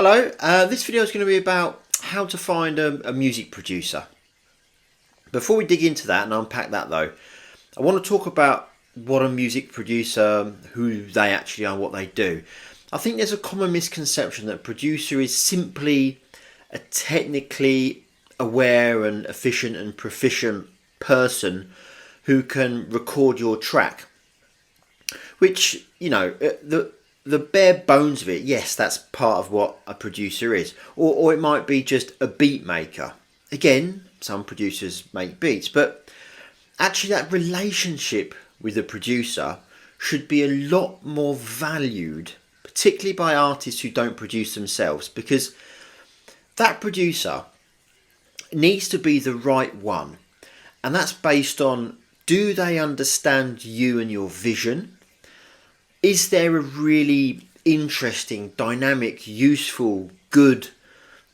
Hello, this video is going to be about how to find a music producer. Before we dig into that and unpack that though, I want to talk about what a music producer, who they actually are, what they do. I think there's a common misconception that a producer is simply a technically aware and efficient and proficient person who can record your track. Which, the bare bones of it, yes, that's part of what a producer is. Or it might be just a beat maker. Again, some producers make beats, but actually that relationship with the producer should be a lot more valued, particularly by artists who don't produce themselves, because that producer needs to be the right one. And that's based on, do they understand you and your vision? Is there a really interesting, dynamic, useful, good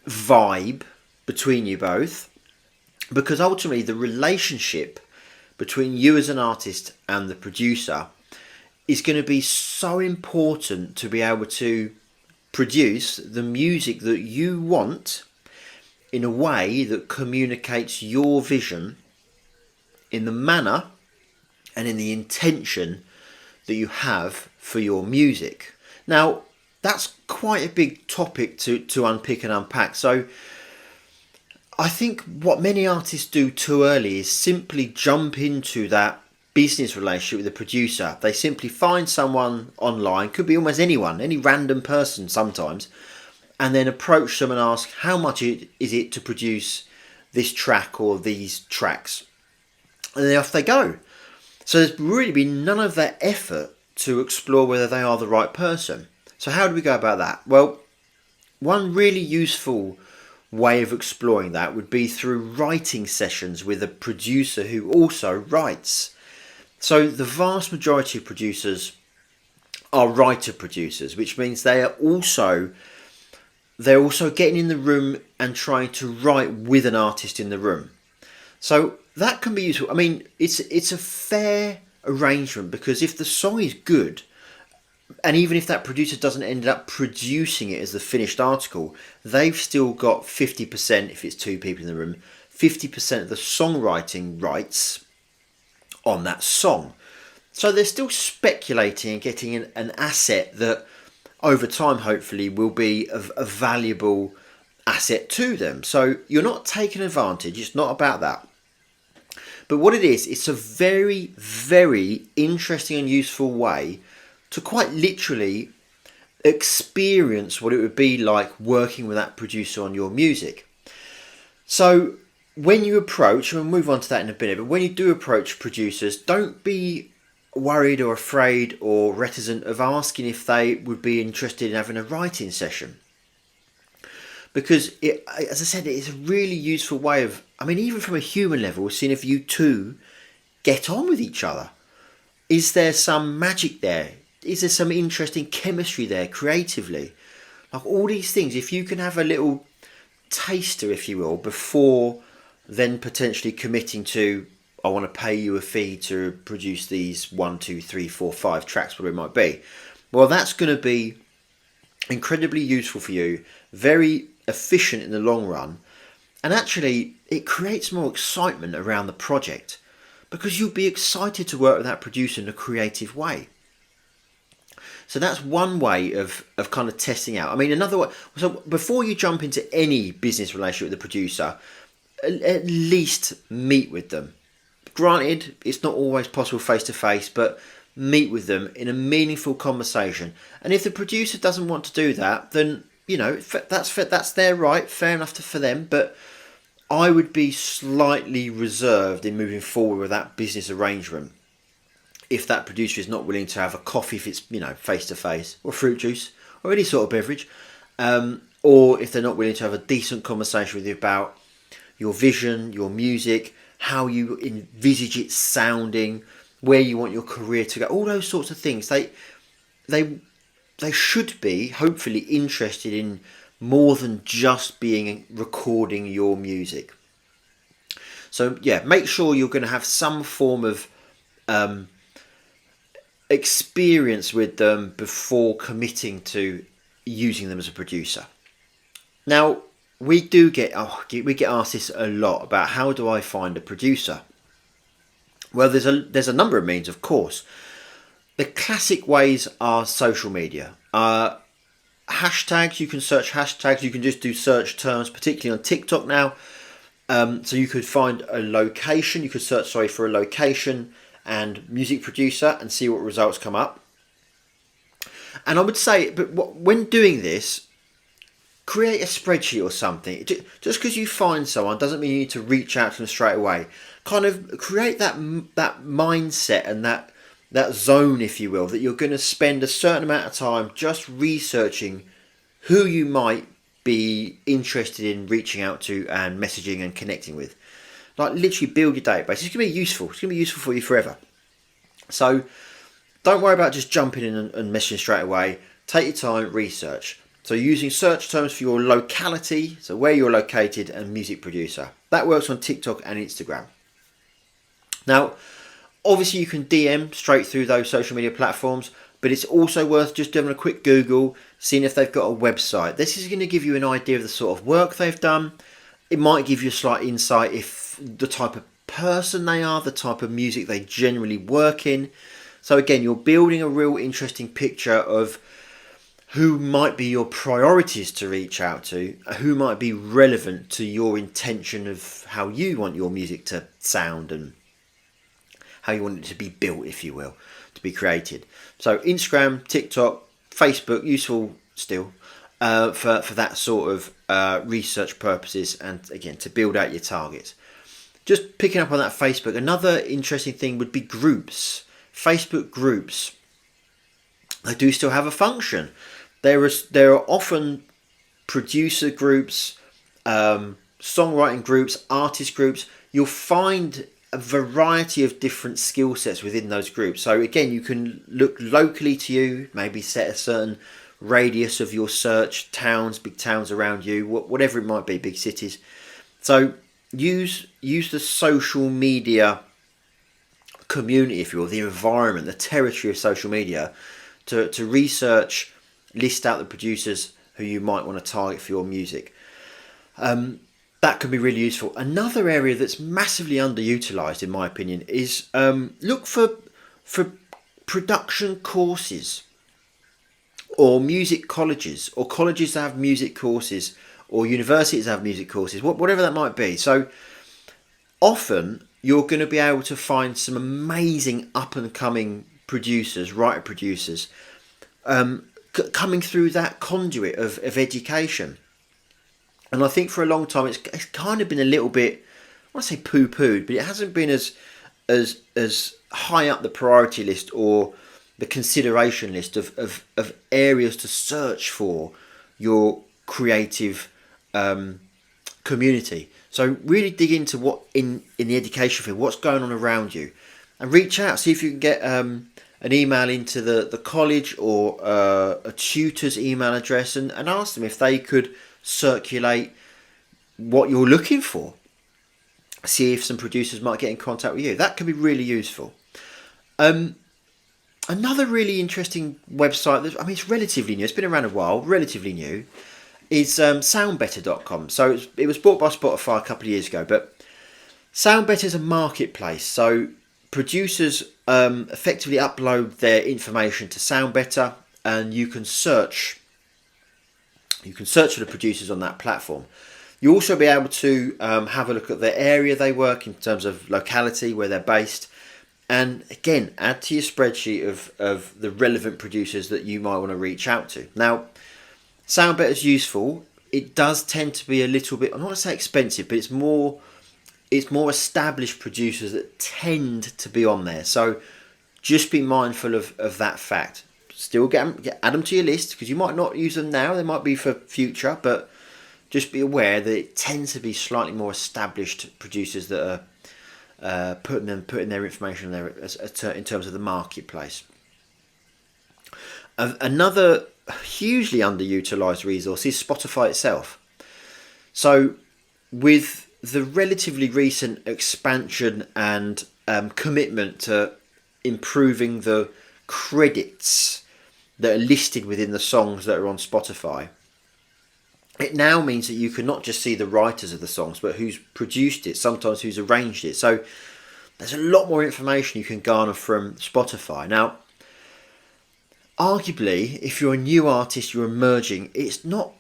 vibe between you both? Because ultimately the relationship between you as an artist and the producer is going to be so important to be able to produce the music that you want in a way that communicates your vision in the manner and in the intention that you have for your music. Now, that's quite a big topic to unpick and unpack. So I think what many artists do too early is simply jump into that business relationship with the producer. They simply find someone online, could be almost anyone, any random person sometimes, and then approach them and ask how much is it to produce this track or these tracks. And then off they go. So there's really been none of that effort to explore whether they are the right person. So how do we go about that? Well, one really useful way of exploring that would be through writing sessions with a producer who also writes. So the vast majority of producers are writer producers, which means they're also getting in the room and trying to write with an artist in the room. So that can be useful. I mean, it's a fair arrangement, because if the song is good, and even if that producer doesn't end up producing it as the finished article, they've still got 50%, if it's two people in the room, 50% of the songwriting rights on that song. So they're still speculating and getting an asset that over time hopefully will be a valuable asset to them. So you're not taking advantage, it's not about that. But what it is, it's a very, very interesting and useful way to quite literally experience what it would be like working with that producer on your music. So when you approach, and we'll move on to that in a minute, but when you do approach producers, don't be worried or afraid or reticent of asking if they would be interested in having a writing session. Because, as I said, it's a really useful way of, even from a human level, seeing if you two get on with each other. Is there some magic there? Is there some interesting chemistry there, creatively? Like all these things, if you can have a little taster, if you will, before then potentially committing to, I want to pay you a fee to produce these 1, 2, 3, 4, 5 tracks, whatever it might be. Well, that's going to be incredibly useful for you, very efficient in the long run, and actually it creates more excitement around the project because you'll be excited to work with that producer in a creative way. So that's one way of kind of testing out. Another way, so before you jump into any business relationship with the producer, at least meet with them. Granted, it's not always possible face to face, but meet with them in a meaningful conversation. And if the producer doesn't want to do that, then that's their right, fair enough for them. But I would be slightly reserved in moving forward with that business arrangement if that producer is not willing to have a coffee, if it's face to face, or fruit juice, or any sort of beverage, or if they're not willing to have a decent conversation with you about your vision, your music, how you envisage it sounding, where you want your career to go, all those sorts of things. They should be hopefully interested in more than just recording your music. So yeah, make sure you're going to have some form of experience with them before committing to using them as a producer. Now, we get asked this a lot about how do I find a producer? Well, there's a number of means, of course. The classic ways are social media. Hashtags, you can search hashtags, you can just do search terms, particularly on TikTok now. So you could find a location, you could search, for a location and music producer and see what results come up. And I would say, but when doing this, create a spreadsheet or something. Just because you find someone doesn't mean you need to reach out to them straight away. Kind of create that mindset and that zone, if you will, that you're going to spend a certain amount of time just researching who you might be interested in reaching out to and messaging and connecting with. Like literally build your database. It's going to be useful. It's going to be useful for you forever. So don't worry about just jumping in and messaging straight away. Take your time, research. So using search terms for your locality, so where you're located, and music producer. That works on TikTok and Instagram. Now, obviously you can DM straight through those social media platforms, but it's also worth just doing a quick Google, seeing if they've got a website. This is going to give you an idea of the sort of work they've done. It might give you a slight insight if the type of person they are, the type of music they generally work in. So again, you're building a real interesting picture of who might be your priorities to reach out to, who might be relevant to your intention of how you want your music to sound and how you want it to be built, if you will, to be created. So Instagram, TikTok, Facebook, useful still for that sort of research purposes, and again to build out your targets. Just picking up on that Facebook, another interesting thing would be groups. Facebook groups, they do still have a function. There are often producer groups, songwriting groups, artist groups. You'll find a variety of different skill sets within those groups. So again, you can look locally to you, maybe set a certain radius of your search, towns, big towns around you, whatever it might be, big cities. So use the social media community, if you will, the environment, the territory of social media to research, list out the producers who you might want to target for your music. That can be really useful. Another area that's massively underutilized, in my opinion, is look for production courses or music colleges or colleges that have music courses or universities that have music courses, whatever that might be. So often you're going to be able to find some amazing up and coming producers, writer producers, coming through that conduit of education. And I think for a long time it's kind of been a little bit, I want to say poo-pooed, but it hasn't been as high up the priority list or the consideration list of areas to search for your creative community. So really dig into what in the education field, what's going on around you, and reach out, see if you can get an email into the college or a tutor's email address and ask them if they could circulate what you're looking for. See if some producers might get in contact with you. That can be really useful. Another really interesting website that, it's relatively new, it's been around a while, relatively new, is soundbetter.com. So it was bought by Spotify a couple of years ago, but Soundbetter is a marketplace. So producers effectively upload their information to Soundbetter, and you can search for the producers on that platform. You'll also be able to have a look at the area they work in terms of locality, where they're based, and again add to your spreadsheet of the relevant producers that you might want to reach out to. Now, Soundbetter is useful. It does tend to be a little bit, I'm not going to say expensive, but it's more established producers that tend to be on there. So just be mindful of that fact. Still add them to your list, because you might not use them now. They might be for future, but just be aware that it tends to be slightly more established producers that are putting their information there in terms of the marketplace. Another hugely underutilized resource is Spotify itself. So with the relatively recent expansion and commitment to improving the credits that are listed within the songs that are on Spotify, It now means that you can not just see the writers of the songs, but who's produced it, sometimes who's arranged it. So there's a lot more information you can garner from Spotify. Now, arguably, if you're a new artist, you're emerging, it's not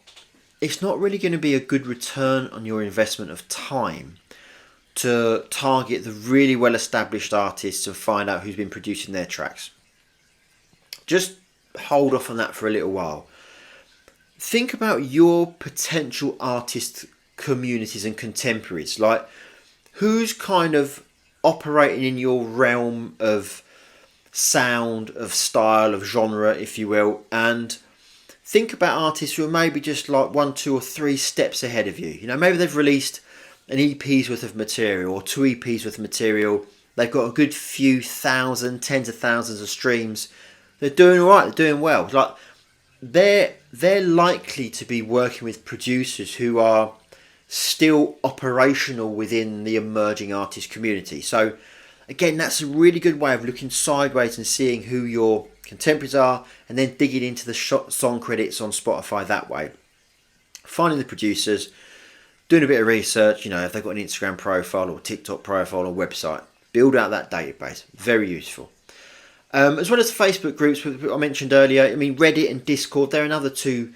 really going to be a good return on your investment of time to target the really well-established artists and find out who's been producing their tracks. Just hold off on that for a little while. Think about your potential artist communities and contemporaries. Like, who's kind of operating in your realm of sound, of style, of genre, if you will, and think about artists who are maybe just like 1, 2 or 3 steps ahead of you. You know, maybe they've released an EP's worth of material or 2 EP's worth of material. They've got a good few thousand, tens of thousands of streams. They're doing all right. They're doing well. Like, they're likely to be working with producers who are still operational within the emerging artist community. So again, that's a really good way of looking sideways and seeing who your contemporaries are, and then digging into the song credits on Spotify that way. Finding the producers, doing a bit of research, you know, if they've got an Instagram profile or TikTok profile or website. Build out that database. Very useful. As well as Facebook groups I mentioned earlier, I mean, Reddit and Discord, they're another 2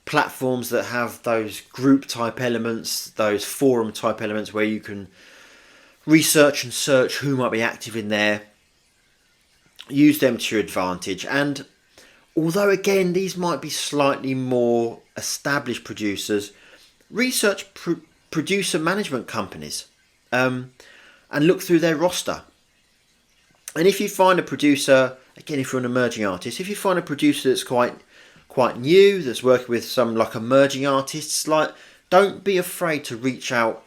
platforms that have those group type elements, those forum type elements where you can research and search who might be active in there. Use them to your advantage. And although, again, these might be slightly more established producers, research producer management companies and look through their roster. And if you find a producer, again, if you're an emerging artist, if you find a producer that's quite new, that's working with some like emerging artists, like, don't be afraid to reach out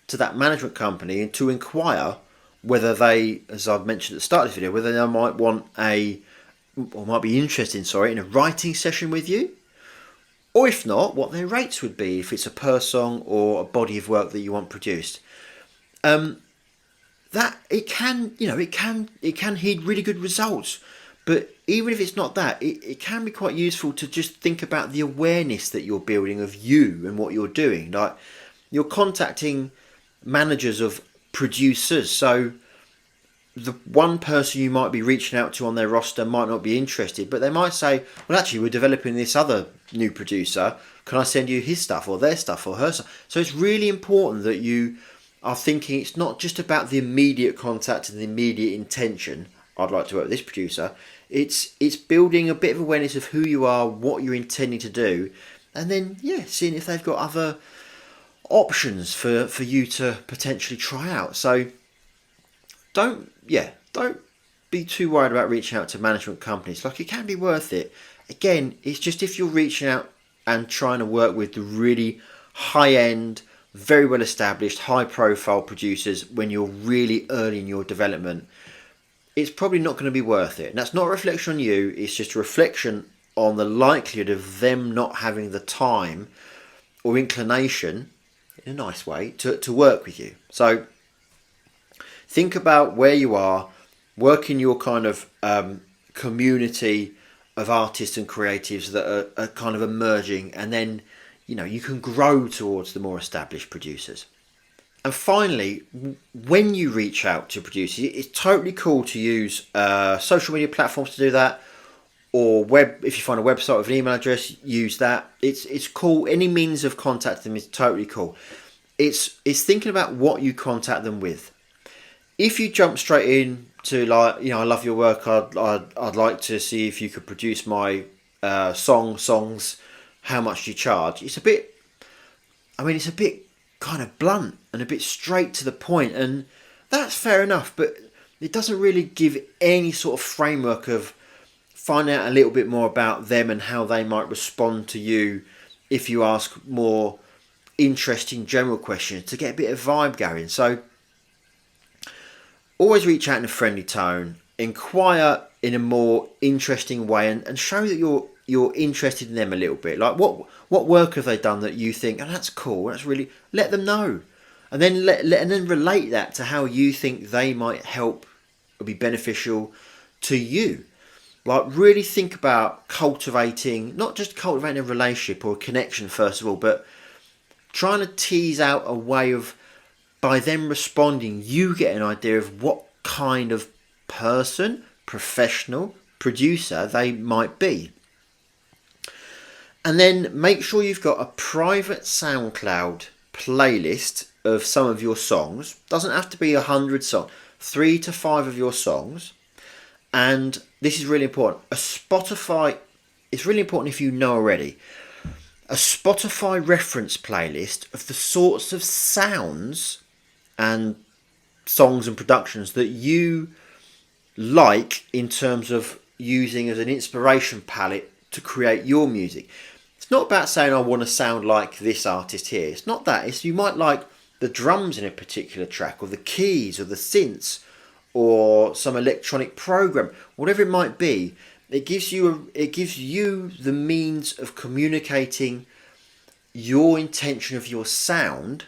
to that management company and to inquire whether they, as I've mentioned at the start of this video, whether they might be interested in a writing session with you, or if not, what their rates would be if it's a per song or a body of work that you want produced. That it can heed really good results. But even if it's not that, it can be quite useful to just think about the awareness that you're building of you and what you're doing. Like, you're contacting managers of producers, so the one person you might be reaching out to on their roster might not be interested, but they might say, well, actually, we're developing this other new producer. Can I send you his stuff or their stuff or her stuff? So it's really important that you are thinking it's not just about the immediate contact and the immediate intention. I'd like to work with this producer. It's building a bit of awareness of who you are, what you're intending to do, and then seeing if they've got other options for you to potentially try out. So don't be too worried about reaching out to management companies. Like, it can be worth it. Again, it's just if you're reaching out and trying to work with the really high end, very well established, high profile producers when you're really early in your development, it's probably not going to be worth it. And that's not a reflection on you, it's just a reflection on the likelihood of them not having the time or inclination, in a nice way, to work with you. So think about where you are, work in your kind of community of artists and creatives that are kind of emerging, and then you can grow towards the more established producers. And finally, when you reach out to producers, it's totally cool to use social media platforms to do that, or if you find a website with an email address, use that. It's cool. Any means of contacting them is totally cool. It's thinking about what you contact them with. If you jump straight in to I love your work, I'd like to see if you could produce my songs. How much do you charge? It's a bit kind of blunt and a bit straight to the point, and that's fair enough, but it doesn't really give any sort of framework of finding out a little bit more about them and how they might respond to you if you ask more interesting general questions to get a bit of vibe going. So always reach out in a friendly tone, inquire in a more interesting way, and show that you're interested in them a little bit. Like, what work have they done that you think, that's cool, that's really, let them know, and then and then relate that to how you think they might help or be beneficial to you. Like, really think about not just cultivating a relationship or a connection first of all, but trying to tease out a way of, by them responding, you get an idea of what kind of person, professional, producer they might be. And then make sure you've got a private SoundCloud playlist of some of your songs. Doesn't have to be 100 songs, 3 to 5 of your songs. And this is really important. It's really important if you know already. A Spotify reference playlist of the sorts of sounds and songs and productions that you like in terms of using as an inspiration palette to create your music. It's not about saying I want to sound like this artist here. It's not that. It's you might like the drums in a particular track, or the keys, or the synths, or some electronic program, whatever it might be. It gives you the means of communicating your intention of your sound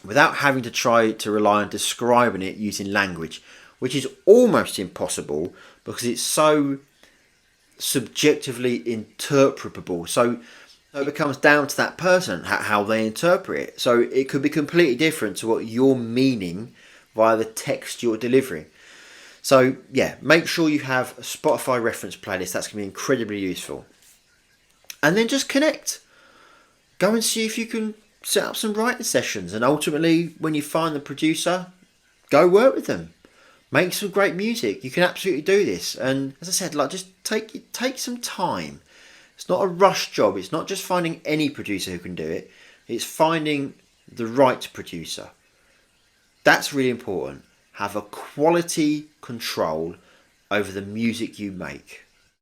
without having to try to rely on describing it using language, which is almost impossible because it's so subjectively interpretable. So it becomes down to that person how they interpret it. So it could be completely different to what you're meaning via the text you're delivering. So yeah, make sure you have a Spotify reference playlist. That's going to be incredibly useful. And then just connect. Go and see if you can set up some writing sessions. And ultimately, when you find the producer, go work with them. Make some great music. You can absolutely do this. And as I said, just take some time. It's not a rush job. It's not just finding any producer who can do it. It's finding the right producer. That's really important. Have a quality control over the music you make.